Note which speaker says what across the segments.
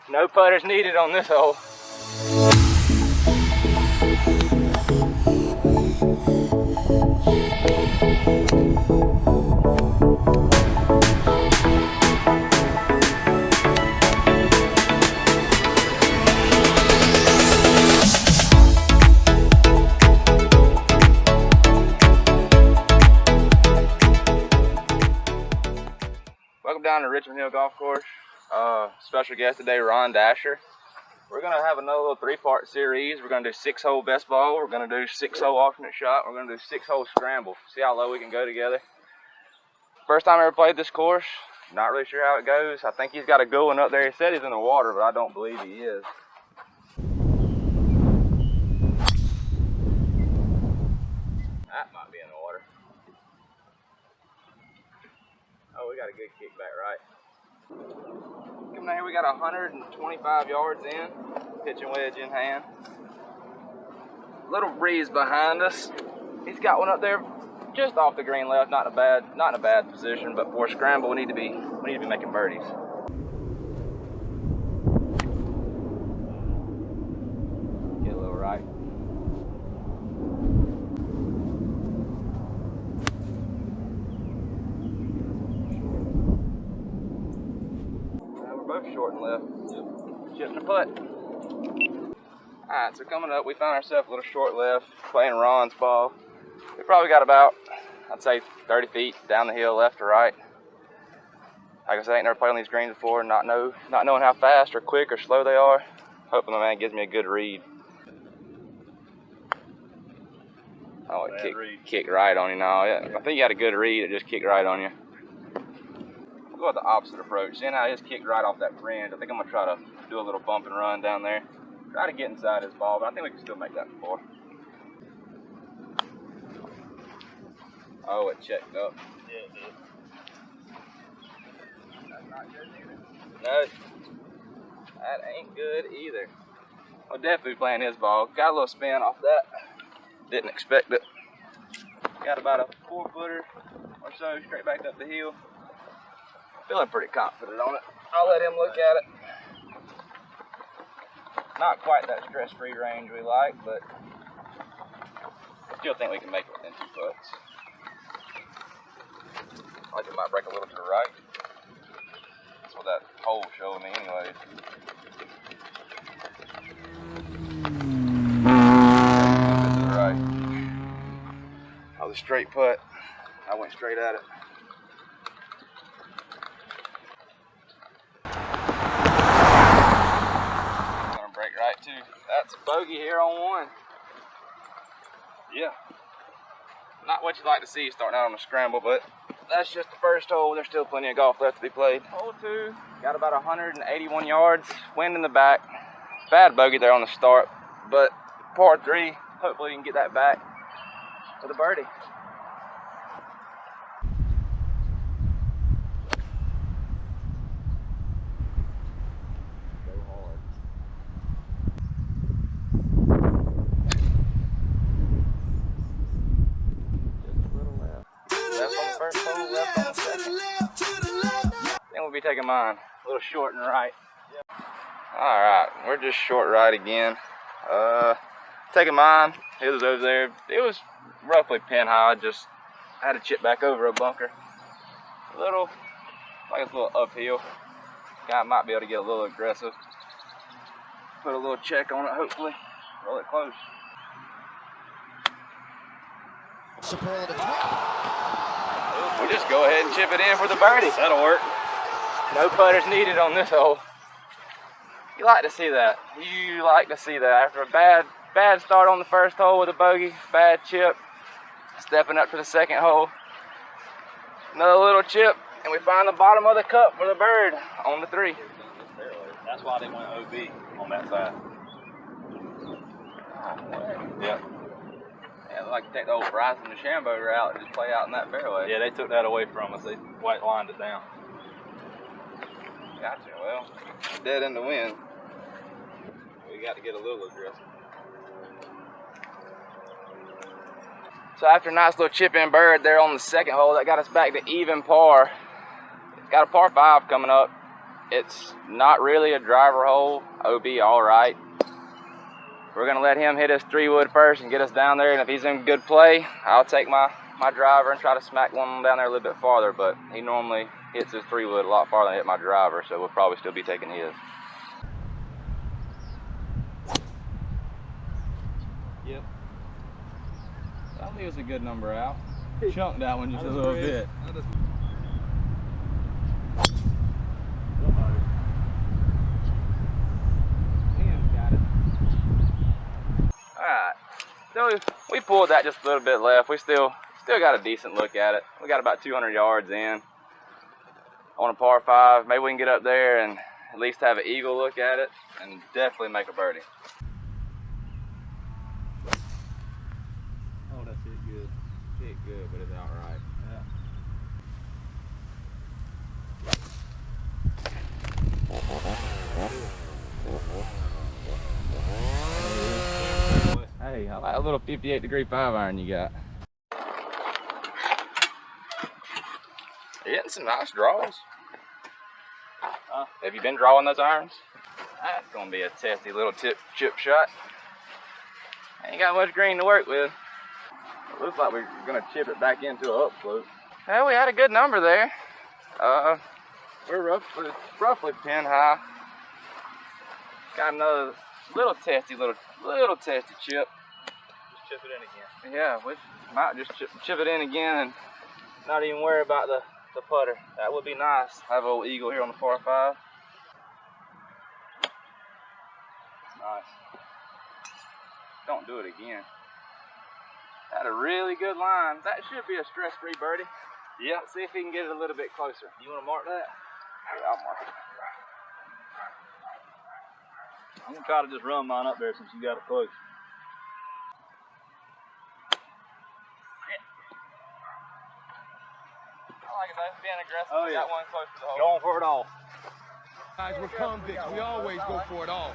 Speaker 1: No putters needed on this hole. Welcome down to Richmond Hill Golf Course. Special guest today, Ron Dasher. We're going to have another little 3-part series. We're going to do 6-hole best ball. We're going to do 6-hole alternate shot. We're going to do 6-hole scramble. See how low we can go together. First time I ever played this course. Not really sure how it goes. I think he's got a good one up there. He said he's in the water, but I don't believe he is. That might be in the water. Oh, we got a good kickback right. Coming down here, we got 125 yards in, pitching wedge in hand. Little breeze behind us. He's got one up there just off the green left, not in a bad position, but for a scramble we need to be making birdies. Get a little right. Both short and left. Chipping the putt. Alright, so coming up, we found ourselves a little short left, playing Ron's ball. We probably got about, I'd say, 30 feet down the hill, left to right. Like I said, I ain't never played on these greens before, not knowing how fast or quick or slow they are. Hoping the man gives me a good read. Oh, it kicked right on you now. Yeah, I think you had a good read, it just kicked right on you. Go with the opposite approach. Seeing how his kicked right off that fringe, I think I'm gonna try to do a little bump and run down there. Try to get inside his ball, but I think we can still make that before. Oh, it checked up. Yeah, it did. That's not good either. No, that ain't good either. I'll definitely playing his ball. Got a little spin off that. Didn't expect it. Got about a 4-footer or so straight back up the hill. Feeling pretty confident on it. I'll let him look at it. Not quite that stress-free range we like, but I still think we can make it within 2 putts. I think it might break a little to the right. That's what that hole's showing me anyways. To the right. That was a straight putt. I went straight at it. Right too. That's a bogey here on 1. Yeah. Not what you'd like to see starting out on a scramble, but that's just the first hole. There's still plenty of golf left to be played. Hole 2, got about 181 yards, wind in the back. Bad bogey there on the start, but par 3, hopefully you can get that back with a birdie. We'll be taking mine. A little short and right. Yep. Alright, we're just short right again. Taking mine. It was over there. It was roughly pin high, just had to chip back over a bunker. A little, like it's a little uphill. Guy might be able to get a little aggressive. Put a little check on it, hopefully. Roll it close. We'll just go ahead and chip it in for the birdie. That'll work. No putters needed on this hole. You like to see that. You like to see that. After a bad start on the first hole with a bogey, bad chip, stepping up to the second hole. Another little chip, and we find the bottom of the cup for the bird on the 3.
Speaker 2: That's why they went OB on that side. Yeah.
Speaker 1: Yeah, they like to take the old Bryson DeChambeau route and just play out in that fairway.
Speaker 2: Yeah, they took that away from us. They white lined it down.
Speaker 1: Gotcha. Well, dead in the wind. We got to get a little aggressive. So after a nice little chip in bird there on the second hole, that got us back to even par. Got a par 5 coming up. It's not really a driver hole. OB all right. We're gonna let him hit his 3-wood first and get us down there, and if he's in good play, I'll take my driver and try to smack one down there a little bit farther, but he normally hits his 3-wood a lot farther than I hit my driver, so we'll probably still be taking his. Yep. I think it's a good number out. Chunked that one just a little bit. Alright, so we pulled that just a little bit left. We still got a decent look at it. We got about 200 yards in on a par 5. Maybe we can get up there and at least have an eagle look at it and definitely make a birdie.
Speaker 2: Oh, that's it good.
Speaker 1: Hit good, but it's alright. Hey, I like a little 58-degree 5-iron you got. You're getting some nice draws. Have you been drawing those irons? That's gonna be a testy little chip shot. Ain't got much green to work with. It looks like we're gonna chip it back into an upslope. Well, we had a good number there. We're roughly pin high. Got another little testy chip.
Speaker 2: Just chip it in again.
Speaker 1: Yeah, we might just chip it in again and not even worry about the putter. That would be nice. Have an old eagle here on the par 5. Nice. Don't do it again. Had a really good line. That should be a stress-free birdie.
Speaker 2: Yeah.
Speaker 1: Let's see if he can get it a little bit closer.
Speaker 2: You want to mark that?
Speaker 1: Yeah, I'll mark it.
Speaker 2: I'm going to try to just run mine up there since you got it close.
Speaker 1: I like it though, being aggressive.
Speaker 2: Oh, yeah.
Speaker 1: Got one close to the hole.
Speaker 2: Going for it all.
Speaker 3: Guys, we're convicts. We always go for it all.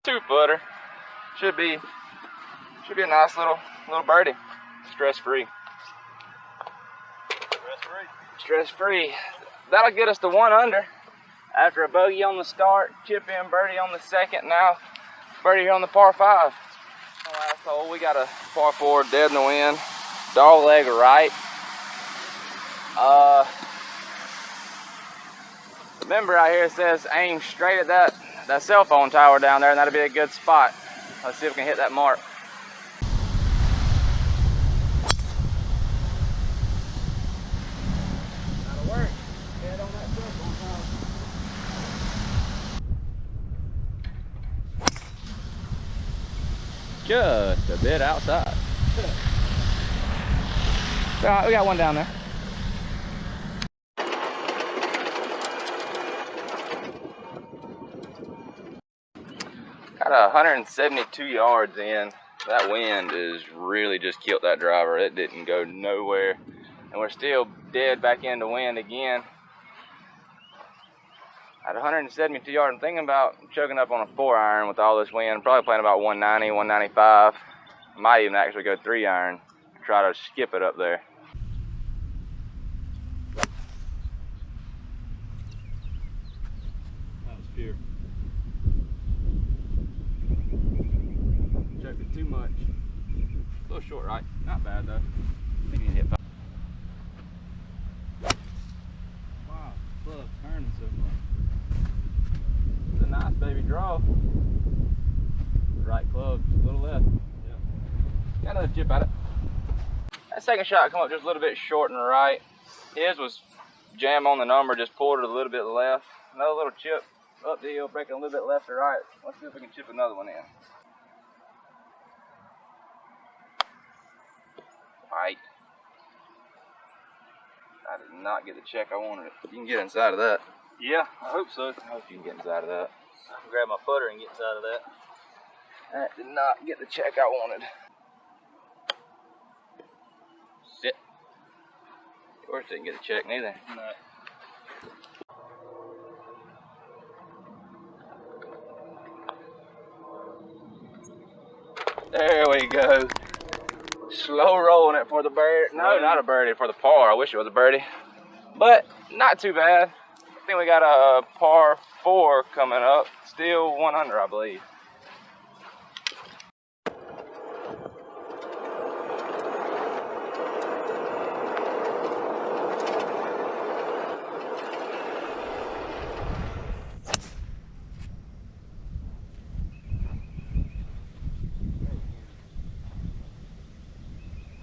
Speaker 1: 2-footer. Should be a nice little birdie. Stress-free.
Speaker 2: Stress-free.
Speaker 1: Stress-free. That'll get us to 1 under. After a bogey on the start, chip in birdie on the second, now birdie here on the par 5. Last hole, we got a par 4 dead in the wind. Dog leg right. Remember out here it says aim straight at that cell phone tower down there, and that'll be a good spot. Let's see if we can hit that mark. That'll work. Head on that cell phone tower. Just a bit outside. Alright, we got one down there. Got 172 yards in. That wind is really just killed that driver. It didn't go nowhere. And we're still dead back into wind again. At 172 yards, I'm thinking about chugging up on a 4-iron with all this wind. Probably playing about 190, 195. Might even actually go 3-iron. Try to skip it up there.
Speaker 2: That was pure.
Speaker 1: Choked it too much. A little short right. Not bad though. I think you can hit 5.
Speaker 2: Wow, club's turning so much.
Speaker 1: It's a nice baby draw. Right club, a little left.
Speaker 2: Yep.
Speaker 1: Got another chip at it. That second shot come up just a little bit short and right. His was jam on the number, just pulled it a little bit left. Another little chip up the hill, breaking a little bit left or right. Let's see if we can chip another one in. Right. I did not get the check I wanted. You can get inside of that.
Speaker 2: Yeah, I hope so.
Speaker 1: I hope you can get inside of that.
Speaker 2: I can grab my putter and get inside of that.
Speaker 1: That did not get the check I wanted. Sit. Yours didn't get a check neither.
Speaker 2: No.
Speaker 1: There we go. Slow rolling it for the birdie. No, not a birdie, for the par. I wish it was a birdie. But not too bad. I think we got a par 4 coming up. Still 1 under, I believe.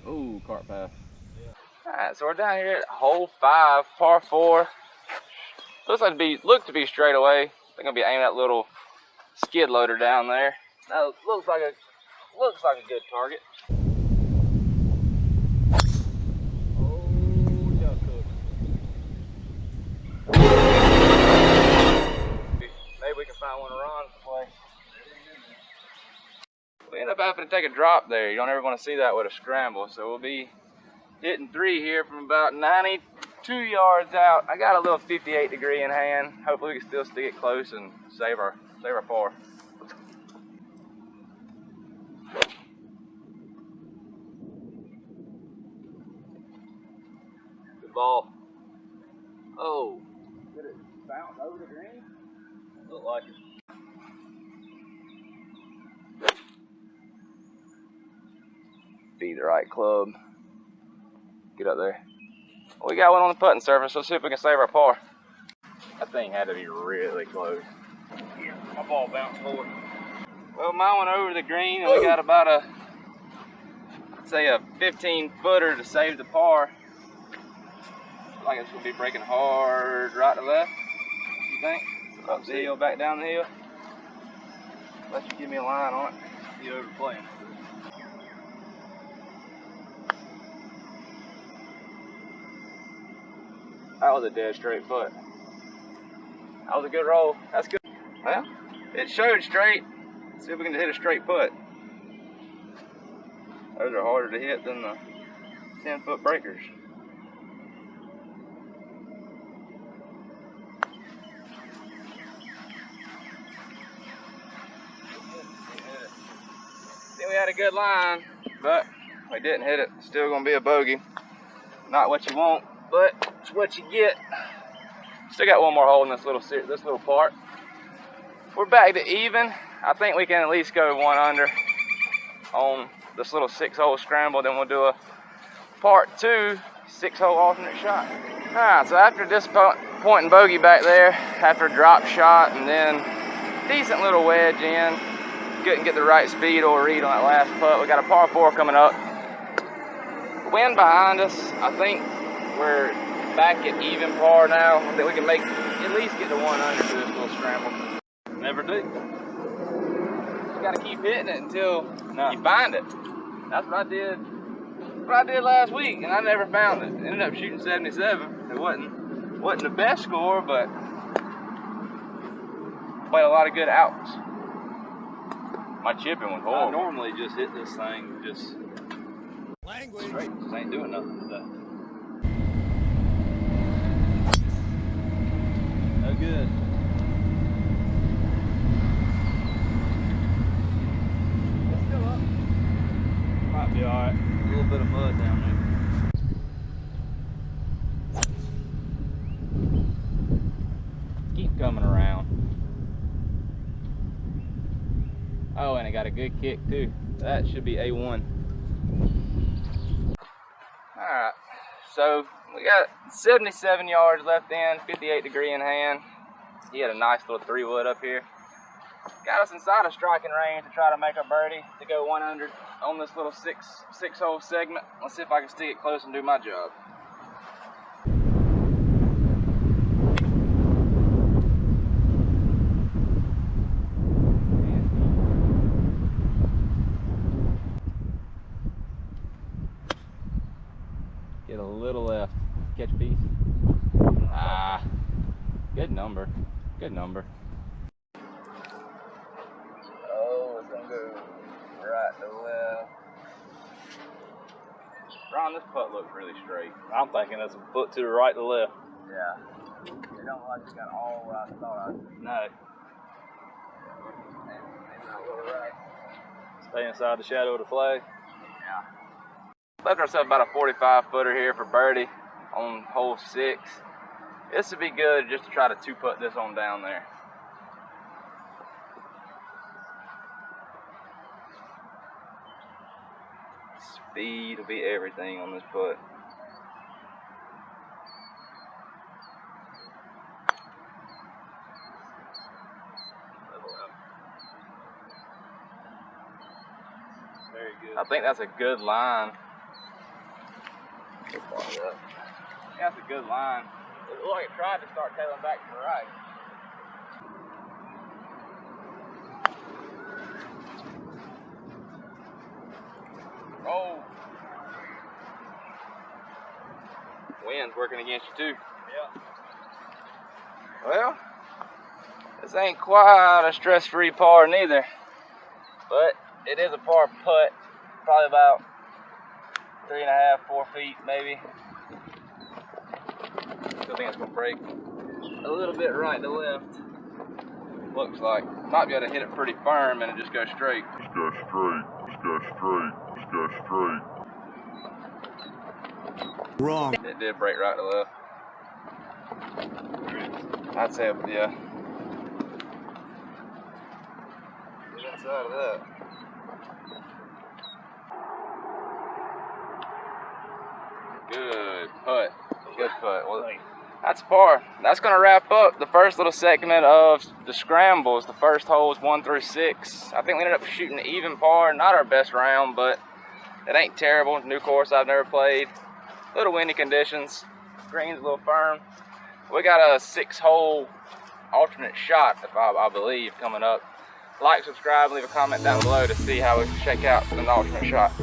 Speaker 1: Ooh, cart pass. Alright, so we're down here at hole 5, par 4. Look to be straight away. I think I'll be aiming that little skid loader down there. That looks like a good target. Oh, duck hook. Maybe we can find one to run play. We end up having to take a drop there. You don't ever want to see that with a scramble. So we'll be hitting 3 here from about 92 yards out. I got a little 58 degree in hand. Hopefully we can still stick it close and save our par. Good ball. Oh, did it bounce over the green? Looked like it. Be the right club. Get up there. Well, we got one on the putting surface. Let's see if we can save our par. That thing had to be really close. Yeah, my ball bounced forward. Well, mine went over the green, and we got about I'd say a 15-footer to save the par. Looks like it's gonna be breaking hard right to left. You think? Up the hill, back down the hill. Let you give me a line on it. You overplaying. That was a dead straight foot. That was a good roll. That's good. Well, it showed straight. Let's see if we can hit a straight putt. Those are harder to hit than the 10-foot breakers. I think we had a good line, but we didn't hit it. Still gonna be a bogey. Not what you want, but it's what you get. Still got one more hole in this little part. We're back to even. I think we can at least go 1 under on this little 6-hole scramble. Then we'll do a part 2 6-hole alternate shot. All right, so after disappointing bogey back there, after a drop shot and then decent little wedge in, couldn't get the right speed or read on that last putt. We got a par 4 coming up. Wind behind us. I think we're back at even par now. I think we can at least get to 1 under to this little scramble.
Speaker 2: Never do.
Speaker 1: You gotta keep hitting it until you find it. That's what I did. What I did last week, and I never found it. Ended up shooting 77. It wasn't the best score, but played a lot of good outs. My chipping was horrible.
Speaker 2: I normally just hit this thing just
Speaker 3: Language.
Speaker 2: straight. Just ain't doing nothing today. No good.
Speaker 1: It's still up.
Speaker 2: Might be alright. A little bit of mud down there.
Speaker 1: Keep coming around. Oh, and it got a good kick too. That should be A1. Alright, so we got 77 yards left in, 58 degree in hand. He had a nice little 3-wood up here. Got us inside of striking range to try to make a birdie to go 100 on this little six-hole segment. Let's see if I can stick it close and do my job. Get a little left. Catch a piece. Ah, good number. Good number. Oh, it's gonna go right to left. Ron, this putt looks really straight.
Speaker 2: I'm thinking that's a foot to the right to left.
Speaker 1: Yeah. It don't look like it's got all what I thought I would.
Speaker 2: No.
Speaker 1: Maybe not a little right.
Speaker 2: Stay inside the shadow of the flag.
Speaker 1: Yeah. Left ourselves about a 45-footer here for birdie on hole 6. This would be good just to try to two-putt this on down there. Speed will be everything on this putt.
Speaker 2: Very good.
Speaker 1: I think that's a good line. That's a good line. It looked like it tried to start tailing back to the right. Oh. Wind's working against you too.
Speaker 2: Yeah.
Speaker 1: Well, this ain't quite a stress-free par neither, but it is a par putt, probably about 3.5, 4 feet maybe. Still think it's gonna break a little bit right to left. Looks like might be able to hit it pretty firm and it just goes straight.
Speaker 4: Just go straight, just go straight, just go straight.
Speaker 3: Wrong.
Speaker 1: It did break right to left. I'd say, yeah. The inside of that. Good putt. Good putt. Well, that's par. That's going to wrap up the first little segment of the scrambles. The first holes 1 through 6. I think we ended up shooting an even par. Not our best round, but it ain't terrible. New course I've never played. Little windy conditions. Green's a little firm. We got a 6-hole alternate shot, if I believe, coming up. Like, subscribe, leave a comment down below to see how we shake out in the alternate shot.